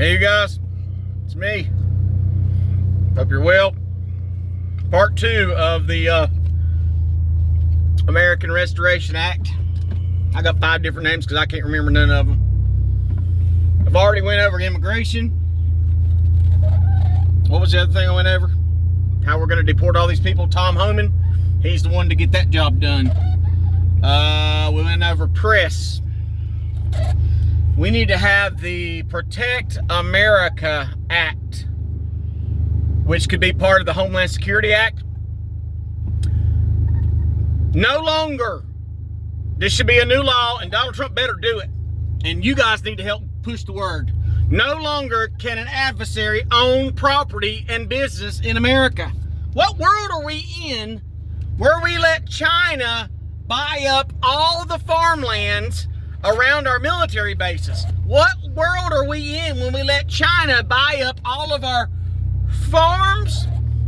Hey you guys, it's me. Hope you're well. Part 2 of the American Restoration Act. I got 5 different names because I can't remember none of them. I've already went over immigration. What was the other thing I went over? How we're going to deport all these people. Tom Homan, he's the one to get that job done. We went over press. We need to have the Protect America Act, which could be part of the Homeland Security Act. No longer. This should be a new law, and Donald Trump better do it. And you guys need to help push the word. No longer can an adversary own property and business in America. What world are we in where we let China buy up all the farmlands around our military bases? What world are we in when we let China buy up all of our farms,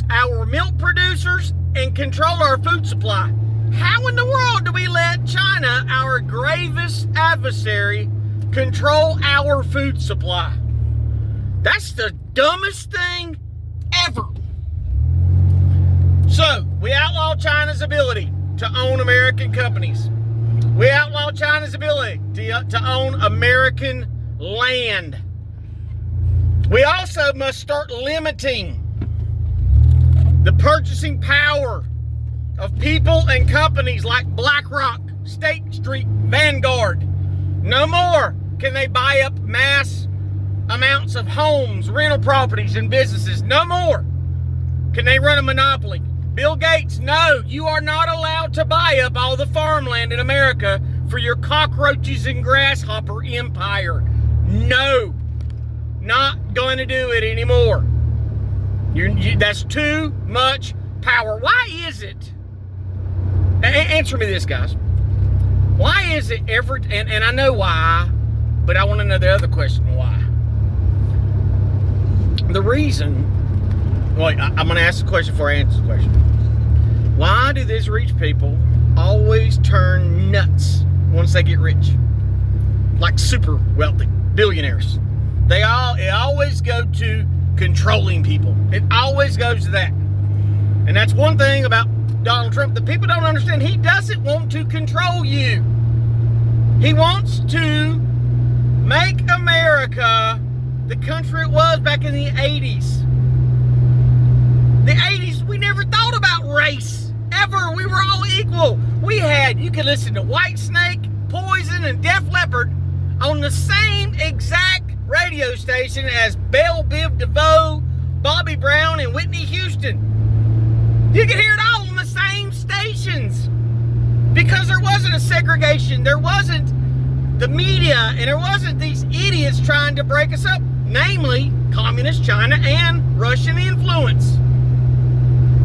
our milk producers, and control our food supply? How in the world do we let China, our gravest adversary, control our food supply? That's the dumbest thing ever. So, we outlaw China's ability to own American companies. We outlaw China's ability to own American land. We also must start limiting the purchasing power of people and companies like BlackRock, State Street, Vanguard. No more can they buy up mass amounts of homes, rental properties, and businesses. No more can they run a monopoly. Bill Gates, no, you are not allowed to buy up all the farmland in America for your cockroaches and grasshopper empire. No, not going to do it anymore. That's too much power. Why is it? Answer me this, guys. Why is it and I know why, but I want to know the other question, why? The reason, well, I'm going to ask the question before I answer the question. Why do these rich people always turn nuts once they get rich? Like super wealthy, billionaires. It always go to controlling people. It always goes to that. And that's one thing about Donald Trump that people don't understand. He doesn't want to control you. He wants to make America the country it was back in the 80s. The 80s, we never thought about race. Ever. We were all equal. You could listen to Whitesnake, Poison, and Def Leppard on the same exact radio station as Belle Biv DeVoe, Bobby Brown, and Whitney Houston. You could hear it all on the same stations because there wasn't a segregation. There wasn't the media, and there wasn't these idiots trying to break us up, namely Communist China and Russian influence.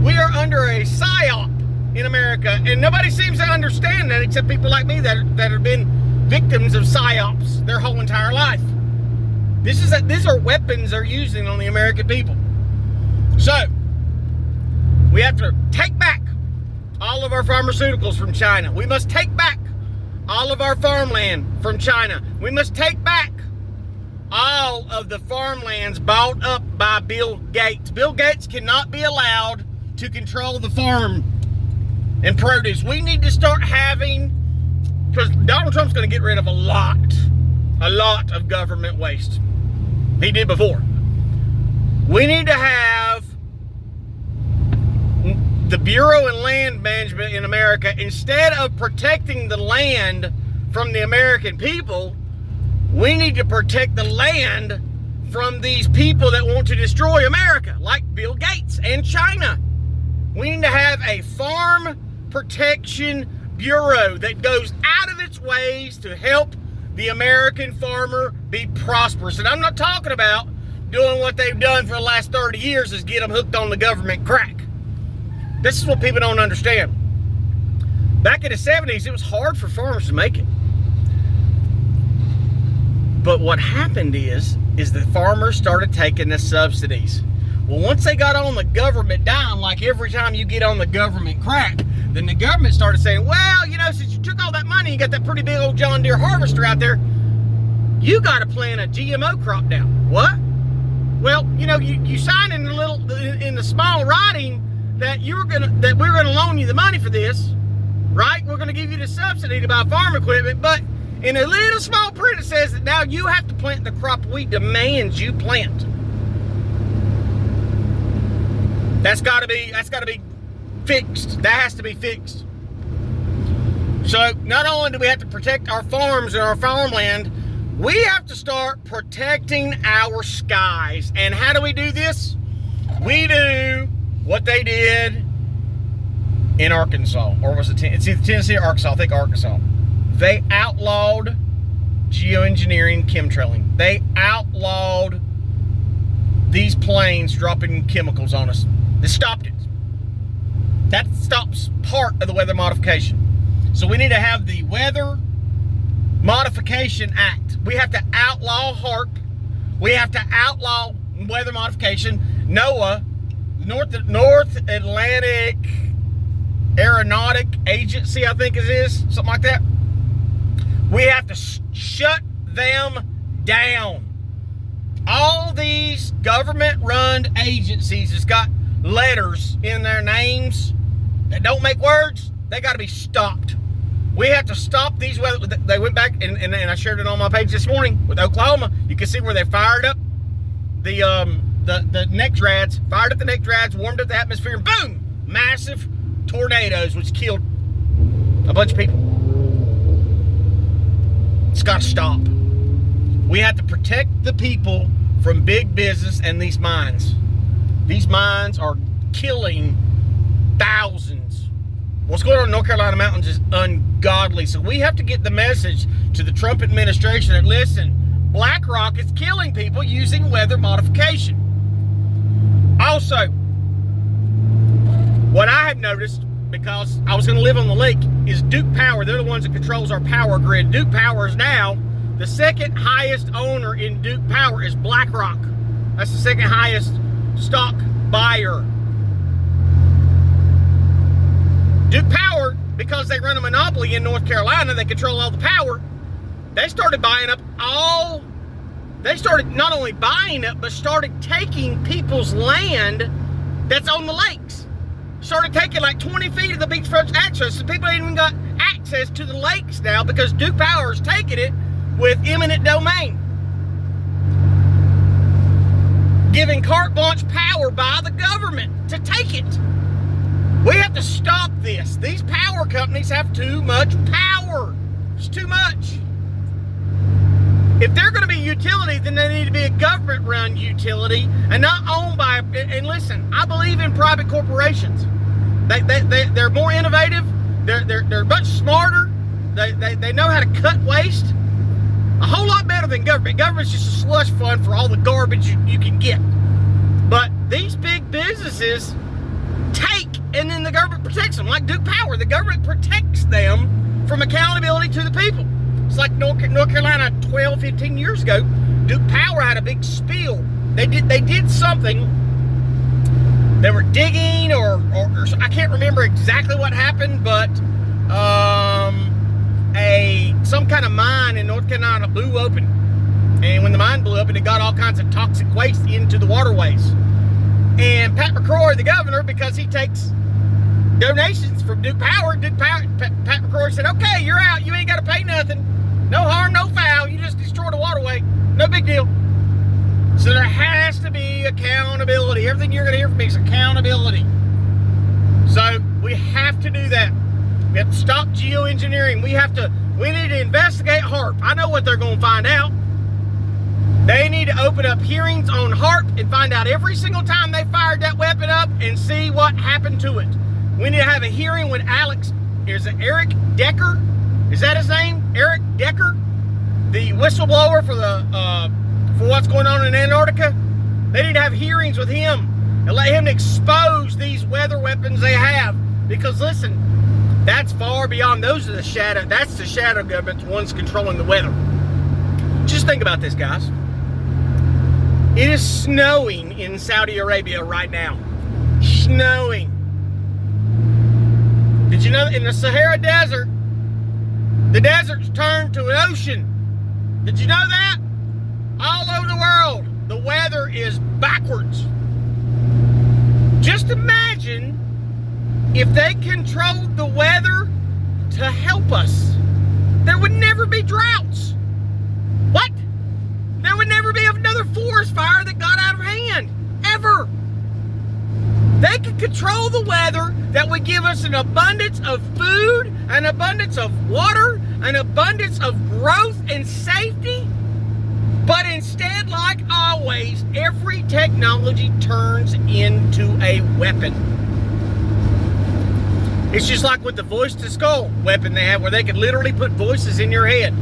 We are under a psyop in America, and nobody seems to understand that except people like me that have been victims of psyops their whole entire life. These are weapons they're using on the American people. So, we have to take back all of our pharmaceuticals from China. We must take back all of our farmland from China. We must take back all of the farmlands bought up by Bill Gates. Bill Gates cannot be allowed to control the farm and produce. We need to start having, because Donald Trump's going to get rid of a lot of government waste. He did before. We need to have the Bureau of Land Management in America, instead of protecting the land from the American people, we need to protect the land from these people that want to destroy America, like Bill Gates and China. We need to have a farm protection bureau that goes out of its ways to help the American farmer be prosperous. And I'm not talking about doing what they've done for the last 30 years is get them hooked on the government crack. This is what people don't understand. Back in the 70s, it was hard for farmers to make it. But what happened is the farmers started taking the subsidies. Well, once they got on the government dime, like every time you get on the government crack, then the government started saying, well, since you took all that money, you got that pretty big old John Deere harvester out there, you got to plant a GMO crop down. What? Well, you sign in the small writing that we're gonna loan you the money for this, right? We're gonna give you the subsidy to buy farm equipment, but in a little small print it says that now you have to plant the crop we demand you plant. That's got to be fixed. That has to be fixed. So not only do we have to protect our farms and our farmland, we have to start protecting our skies. And how do we do this? We do what they did in Arkansas. Or was it it's either Tennessee or Arkansas? I think Arkansas. They outlawed geoengineering, chemtrailing. They outlawed these planes dropping chemicals on us. They stopped it. That stops part of the weather modification. So we need to have the Weather Modification Act. We have to outlaw HARP. We have to outlaw weather modification. NOAA, North Atlantic Aeronautic Agency, I think it is, something like that. We have to shut them down. All these government-run agencies has got letters in their names that don't make words. They got to be stopped. We have to stop these weather. They went back and I shared it on my page this morning with Oklahoma. You can see where they fired up the neck drads, warmed up the atmosphere, and boom, massive tornadoes, which killed a bunch of people. It's got to stop. We have to protect the people from big business and these mines. These mines are killing thousands. What's going on in North Carolina mountains is ungodly. So we have to get the message to the Trump administration that, listen, BlackRock is killing people using weather modification. Also, what I have noticed, because I was going to live on the lake, is Duke Power. They're the ones that controls our power grid. Duke Power is now the second highest owner in Duke Power is BlackRock. That's the second highest stock buyer. Duke Power, because they run a monopoly in North Carolina, they control all the power. They started buying up they started not only buying it, but started taking people's land that's on the lakes. Started taking like 20 feet of the beachfront access, so people ain't even got access to the lakes now because Duke Power is taking it with eminent domain. Giving carte blanche power by the government to take it. We have to stop this. These power companies have too much power. It's too much. If they're going to be utility, then they need to be a government-run utility and not owned by. And listen, I believe in private corporations. They're more innovative. They're much smarter. They know how to cut waste a whole lot better than government. Government's just a slush fund for all the garbage you can get. But these big businesses take, and then the government protects them. Like Duke Power, the government protects them from accountability to the people. It's like North Carolina 12, 15 years ago. Duke Power had a big spiel. They did something. They were digging or I can't remember exactly what happened, but some kind of mine in North Carolina blew open. And when the mine blew open, it got all kinds of toxic waste into the waterways. And Pat McCrory, the governor, because he takes donations from Duke Power, Pat McCrory said, okay, you're out. You ain't got to pay nothing. No harm, no foul. You just destroyed a waterway. No big deal. So there has to be accountability. Everything you're going to hear from me is accountability. So we have to do that. We have to stop geoengineering. We need to investigate HARP. I know what they're going to find out. They need to open up hearings on HARP and find out every single time they fired that weapon up and see what happened to it. We need to have a hearing with Eric Decker? Is that his name? Eric Decker? The whistleblower for what's going on in Antarctica? They need to have hearings with him and let him expose these weather weapons they have. Because listen, that's far beyond. That's the shadow government, the ones controlling the weather. Just think about this, guys. It is snowing in Saudi Arabia right now. Snowing. Did you know that in the Sahara Desert, the desert's turned to an ocean? Did you know that? All over the world, the weather is backwards. Just imagine if they controlled the weather to help us. There would never be droughts. What? There would never be another forest fire that got out of hand. Ever. They could control the weather that would give us an abundance of food, an abundance of water, an abundance of growth and safety. But instead, like always, every technology turns into a weapon. It's just like with the voice-to-skull weapon they have, where they could literally put voices in your head.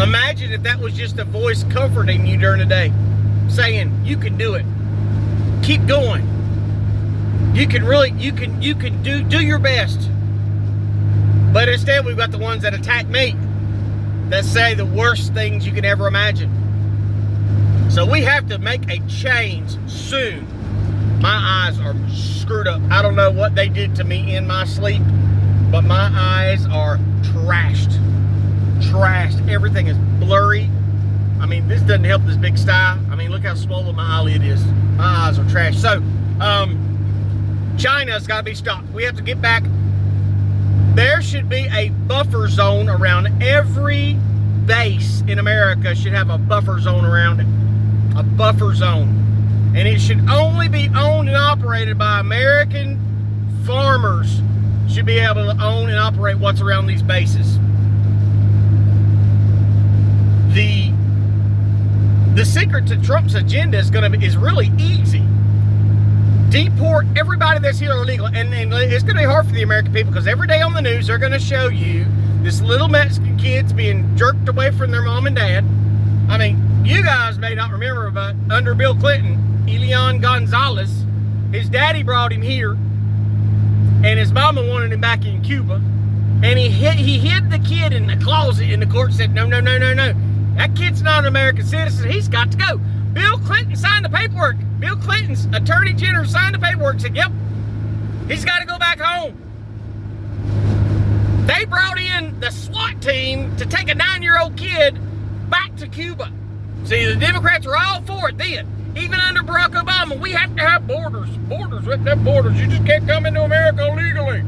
Imagine if that was just a voice comforting you during the day, saying, you can do it. Keep going. You can do your best. But instead, we've got the ones that attack me, that say the worst things you can ever imagine. So we have to make a change soon. My eyes are screwed up. I don't know what they did to me in my sleep, but my eyes are trashed. Everything is blurry. I mean, this doesn't help this big sty. I mean, look how swollen my eyelid is. My eyes are trashed. So, China's got to be stopped. We have to get back. There should be a buffer zone around every base in America. Should have a buffer zone around it. A buffer zone. And it should only be owned and operated by American farmers. Should be able to own and operate what's around these bases. The secret to Trump's agenda is really easy. Deport everybody that's here illegal. And it's going to be hard for the American people, because every day on the news they're going to show you this little Mexican kids being jerked away from their mom and dad. I mean, you guys may not remember, but under Bill Clinton, Elian Gonzalez, his daddy brought him here, and his mama wanted him back in Cuba, and he hid the kid in the closet, and the court said, no. That kid's not an American citizen. He's got to go. Bill Clinton signed the paperwork. Bill Clinton's attorney general signed the paperwork, said, yep, he's got to go back home. They brought in the SWAT team to take a 9-year-old kid back to Cuba. See, the Democrats were all for it then. Even under Barack Obama, we have to have borders. We have to have borders. You just can't come into America illegally.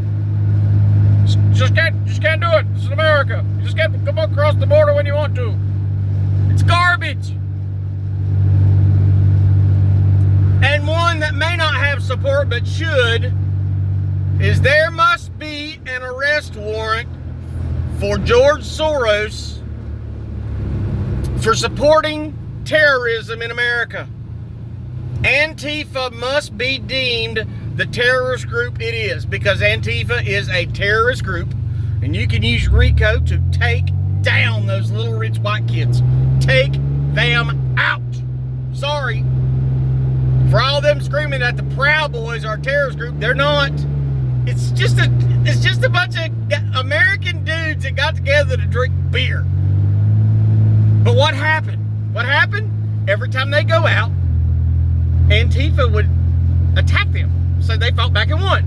Just can't do it. This is America. You just can't come across the border when you want to. It's garbage. And one that may not have support but should is there must be an arrest warrant for George Soros for supporting terrorism in America. Antifa must be deemed the terrorist group it is, because Antifa is a terrorist group, and you can use RICO to take down those little rich white kids. Take them out. Sorry. For all them screaming that the Proud Boys are a terrorist group, they're not. It's just a bunch of American dudes that got together to drink beer. But what happened? Every time they go out, Antifa would attack them. So they fought back and won.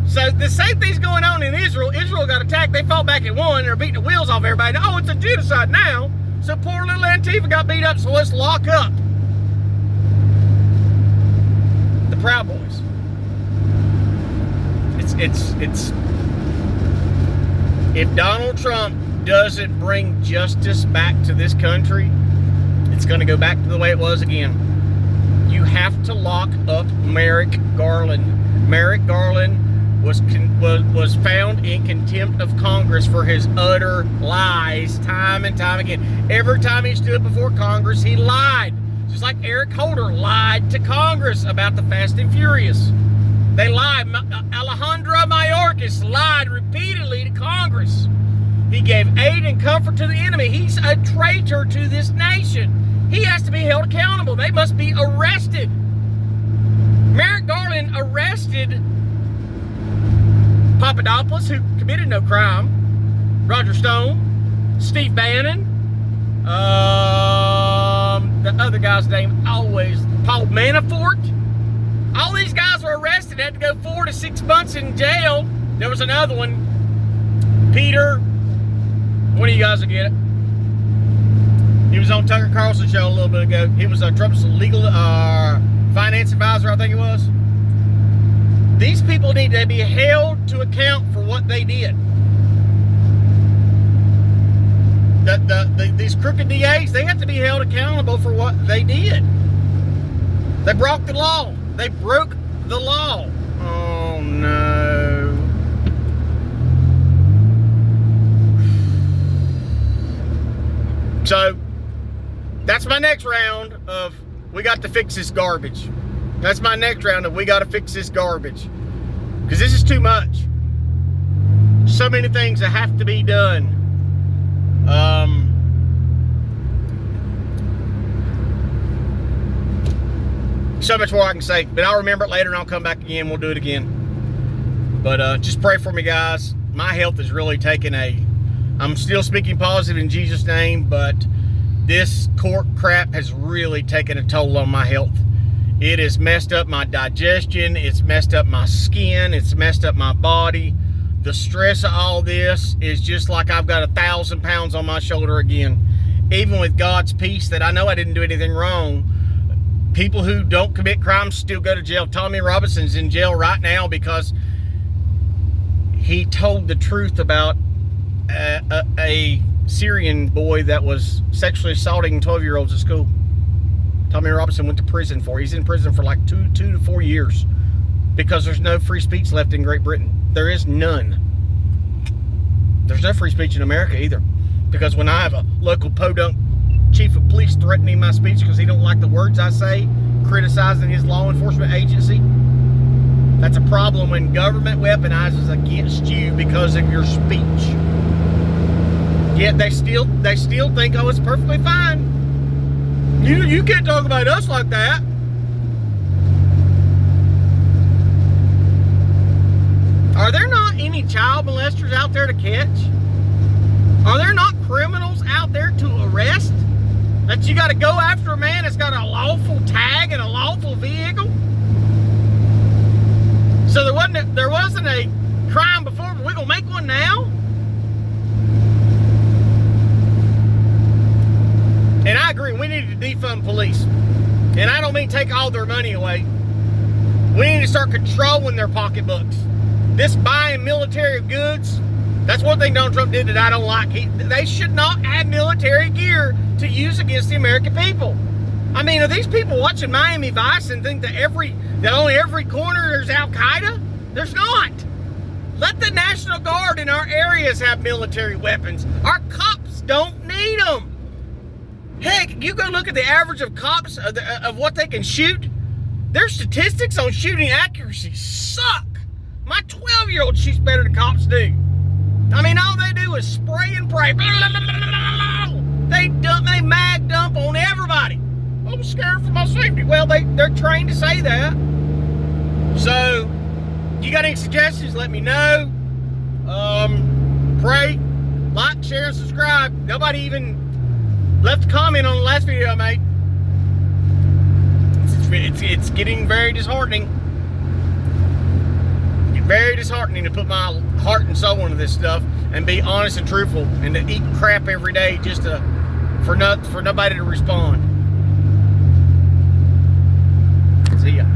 So the same thing's going on in Israel. Israel got attacked, they fought back and won, and they're beating the wheels off everybody. Oh, it's a genocide now. So poor little Antifa got beat up, so let's lock up the Proud Boys. It's if Donald Trump doesn't bring justice back to this country, it's going to go back to the way it was again. You have to lock up Merrick Garland. Merrick Garland was found in contempt of Congress for his utter lies time and time again. Every time he stood before Congress, he lied. Just like Eric Holder lied to Congress about the Fast and Furious. They lied. Alejandro Mayorkas lied repeatedly to Congress. He gave aid and comfort to the enemy. He's a traitor to this nation. He has to be held accountable. They must be arrested. Merrick Garland arrested Papadopoulos, who committed no crime, Roger Stone, Steve Bannon, the other guy's name Paul Manafort. All these guys were arrested, had to go 4 to 6 months in jail. There was another one, Peter, one of you guys will get it. He was on Tucker Carlson show a little bit ago. He was Trump's legal finance advisor, I think it was. These people need to be held to account for what they did. These crooked DAs, they have to be held accountable for what they did. They broke the law. They broke the law. Oh, no. So, that's my next round of we got to fix this garbage. That's my next round of we got to fix this garbage. Because this is too much. So many things that have to be done. So much more I can say, but I'll remember it later and I'll come back again. We'll do it again. But just pray for me, guys. My health is really taking I'm still speaking positive in Jesus' name, but this court crap has really taken a toll on my health. It has messed up my digestion. It's messed up my skin. It's messed up my body. The stress of all this is just like I've got 1,000 pounds on my shoulder again. Even with God's peace that I know I didn't do anything wrong, people who don't commit crimes still go to jail. Tommy Robinson's in jail right now because he told the truth about a Syrian boy that was sexually assaulting 12-year-olds at school. Tommy Robinson went to prison for. He's in prison for like 2 to 4 years because there's no free speech left in Great Britain. There is none. There's no free speech in America either. Because when I have a local podunk chief of police threatening my speech because he don't like the words I say, criticizing his law enforcement agency, that's a problem when government weaponizes against you because of your speech. Yet they still think, oh, it's perfectly fine. You can't talk about us like that. Are there not any child molesters out there to catch? Are there not criminals out there to arrest? That you got to go after a man that's got a lawful tag and a lawful vehicle? So there wasn't a crime before, but we're going to make one now? And I agree, we need to defund police. And I don't mean take all their money away. We need to start controlling their pocketbooks. This buying military goods, that's one thing Donald Trump did that I don't like. They should not have military gear to use against the American people. I mean, are these people watching Miami Vice and think that only every corner there's Al-Qaeda? There's not. Let the National Guard in our areas have military weapons. Our cops don't need them. Heck, you go look at the average of cops of what they can shoot. Their statistics on shooting accuracy suck. My 12-year-old shoots better than cops do. I mean, all they do is spray and pray. They mag dump on everybody. I'm scared for my safety. Well, they're trained to say that. So, you got any suggestions? Let me know. Pray, like, share, and subscribe. Nobody even left a comment on the last video I made. It's getting very disheartening. Very disheartening to put my heart and soul into this stuff and be honest and truthful and to eat crap every day just for nobody to respond. See ya.